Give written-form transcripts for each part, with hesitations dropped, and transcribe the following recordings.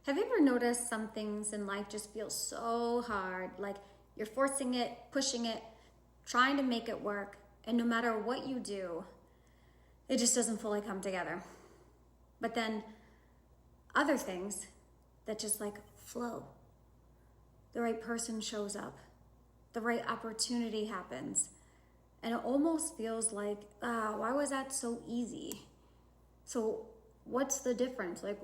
Have you ever noticed some things in life just feel so hard, like you're forcing it, pushing it, trying to make it work, and no matter what you do, it just doesn't fully come together. But then other things that just like flow. The right person shows up, the right opportunity happens, and it almost feels like, why was that so easy? So what's the difference? Like,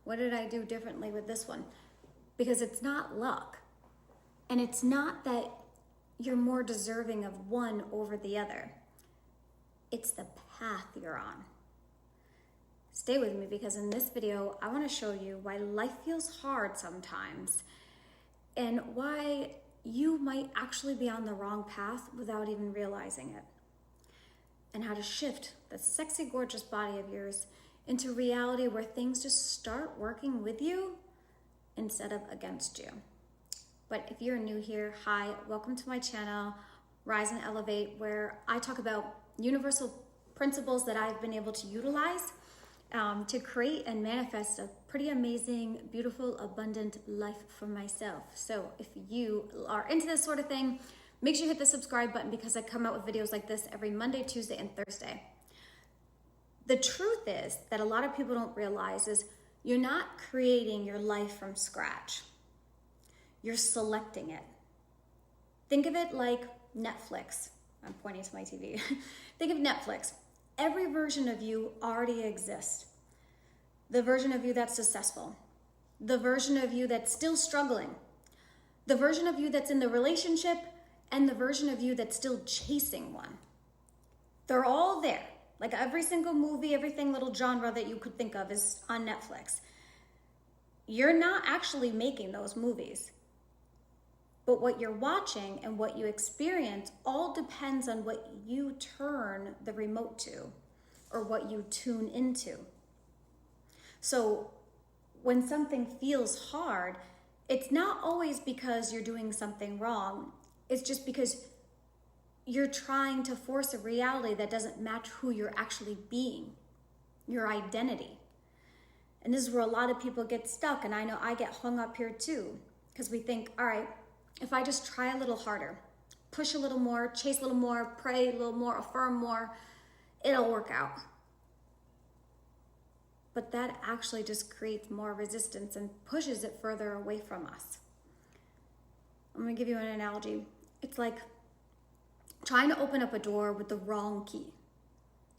what did I do differently with this one? Because it's not luck. And it's not that you're more deserving of one over the other. It's the path you're on. Stay with me, because in this video, I want to show you why life feels hard sometimes and why you might actually be on the wrong path without even realizing it. And how to shift the sexy, gorgeous body of yours into reality where things just start working with you instead of against you. But if you're new here, hi, welcome to my channel, Rise and Elevate, where I talk about universal principles that I've been able to utilize to create and manifest a pretty amazing, beautiful, abundant life for myself. So if you are into this sort of thing, make sure you hit the subscribe button, because I come out with videos like this every Monday, Tuesday, and Thursday. The truth is that a lot of people don't realize is you're not creating your life from scratch. You're selecting it. Think of it like Netflix. I'm pointing to my TV. Think of Netflix. Every version of you already exists. The version of you that's successful, the version of you that's still struggling, the version of you that's in the relationship, and the version of you that's still chasing one. They're all there. Like every single movie, everything little genre that you could think of is on Netflix. You're not actually making those movies. But what you're watching and what you experience all depends on what you turn the remote to or what you tune into. So when something feels hard, it's not always because you're doing something wrong. It's just because you're trying to force a reality that doesn't match who you're actually being, your identity. And this is where a lot of people get stuck, and I know I get hung up here too, because we think, all right, if I just try a little harder, push a little more, chase a little more, pray a little more, affirm more, it'll work out. But that actually just creates more resistance and pushes it further away from us. I'm gonna give you an analogy. It's like trying to open up a door with the wrong key.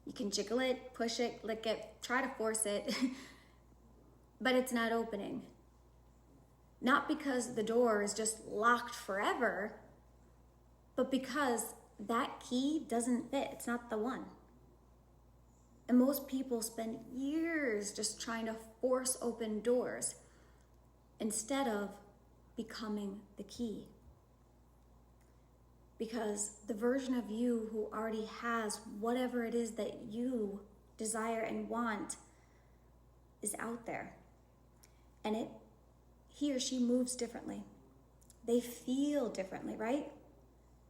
You can jiggle it, push it, lick it, try to force it, but it's not opening. Not because the door is just locked forever, but because that key doesn't fit. It's not the one. And most people spend years just trying to force open doors instead of becoming the key. Because the version of you who already has whatever it is that you desire and want is out there. And he or she moves differently. They feel differently, right?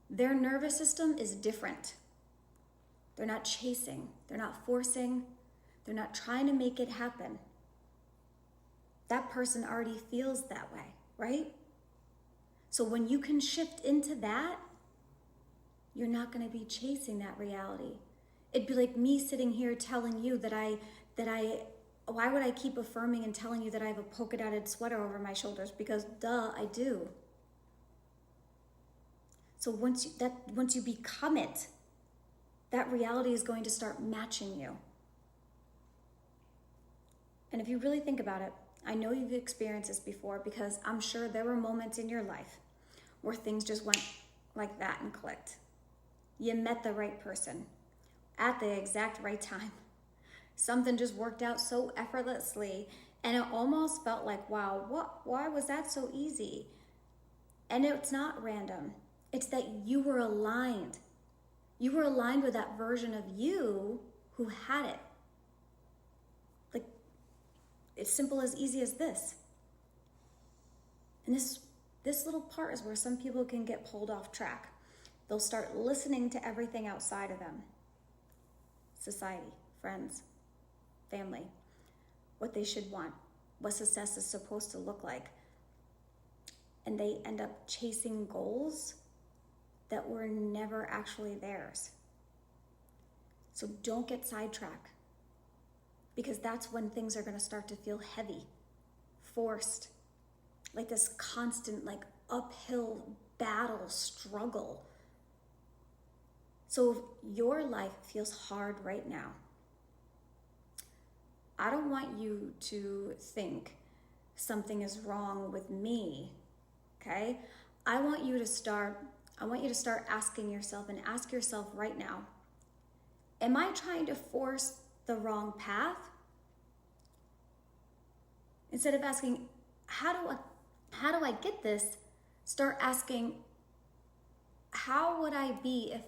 Their nervous system is different. They're not chasing, they're not forcing, they're not trying to make it happen. That person already feels that way, right? So when you can shift into that, you're not going to be chasing that reality. It'd be like me sitting here telling you why would I keep affirming and telling you that I have a polka dotted sweater over my shoulders? Because duh, I do. So once you become it, that reality is going to start matching you. And if you really think about it, I know you've experienced this before, because I'm sure there were moments in your life where things just went like that and clicked. You met the right person at the exact right time. Something just worked out so effortlessly, and it almost felt like, wow, why was that so easy? And it's not random. It's that you were aligned. You were aligned with that version of you who had it. Like, it's simple as easy as this. And this little part is where some people can get pulled off track. They'll start listening to everything outside of them. Society, friends, family, what they should want, what success is supposed to look like. And they end up chasing goals that were never actually theirs. So don't get sidetracked, because that's when things are going to start to feel heavy, forced, like this constant, like uphill battle, struggle. So if your life feels hard right now, I don't want you to think something is wrong with me, okay? I want you to start asking yourself, and ask yourself right now, am I trying to force the wrong path? Instead of asking, how do I get this? Start asking, how would I be if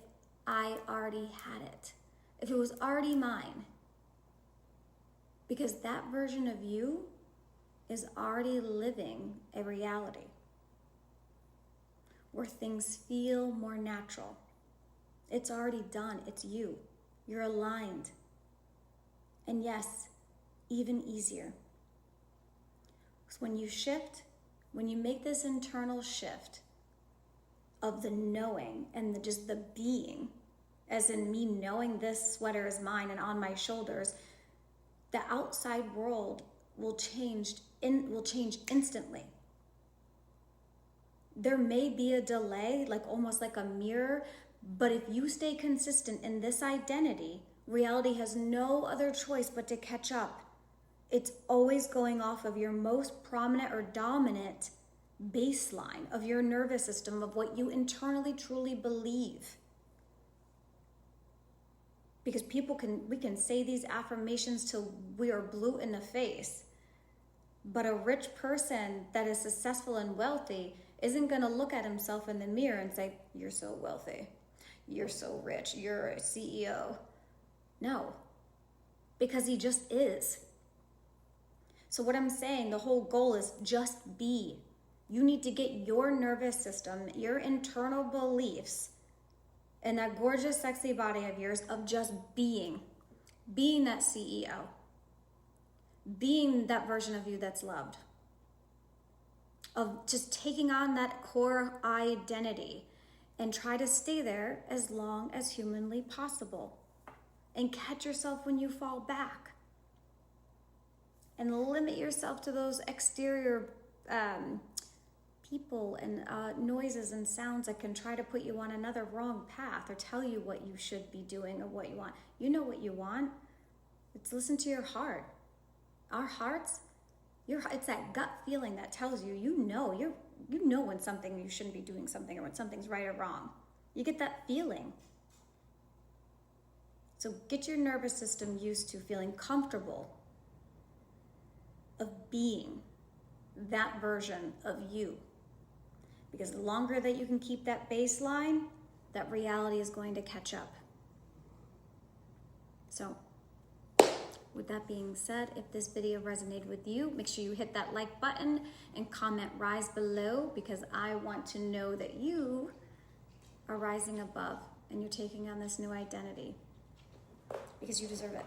I already had it? If it was already mine? Because that version of you is already living a reality where things feel more natural. It's already done. It's you. You're aligned. And yes, even easier. So when you shift, when you make this internal shift of the knowing and just the being, as in me knowing this sweater is mine and on my shoulders, the outside world will change instantly. There may be a delay, like almost like a mirror, but if you stay consistent in this identity, reality has no other choice but to catch up. It's always going off of your most prominent or dominant baseline of your nervous system, of what you internally truly believe. Because we can say these affirmations till we are blue in the face, but a rich person that is successful and wealthy isn't going to look at himself in the mirror and say, you're so wealthy, you're so rich, you're a CEO. No, because he just is. So what I'm saying, the whole goal is just be. You need to get your nervous system, your internal beliefs, and that gorgeous, sexy body of yours of just being that CEO, being that version of you that's loved, of just taking on that core identity and try to stay there as long as humanly possible, and catch yourself when you fall back, and limit yourself to those exterior people and noises and sounds that can try to put you on another wrong path or tell you what you should be doing or what you want. You know what you want. It's listen to your heart. Our hearts, it's that gut feeling that tells you, you know when something, you shouldn't be doing something, or when something's right or wrong. You get that feeling. So get your nervous system used to feeling comfortable of being that version of you. Because the longer that you can keep that baseline, that reality is going to catch up. So, with that being said, if this video resonated with you, make sure you hit that like button and comment rise below, because I want to know that you are rising above and you're taking on this new identity, because you deserve it.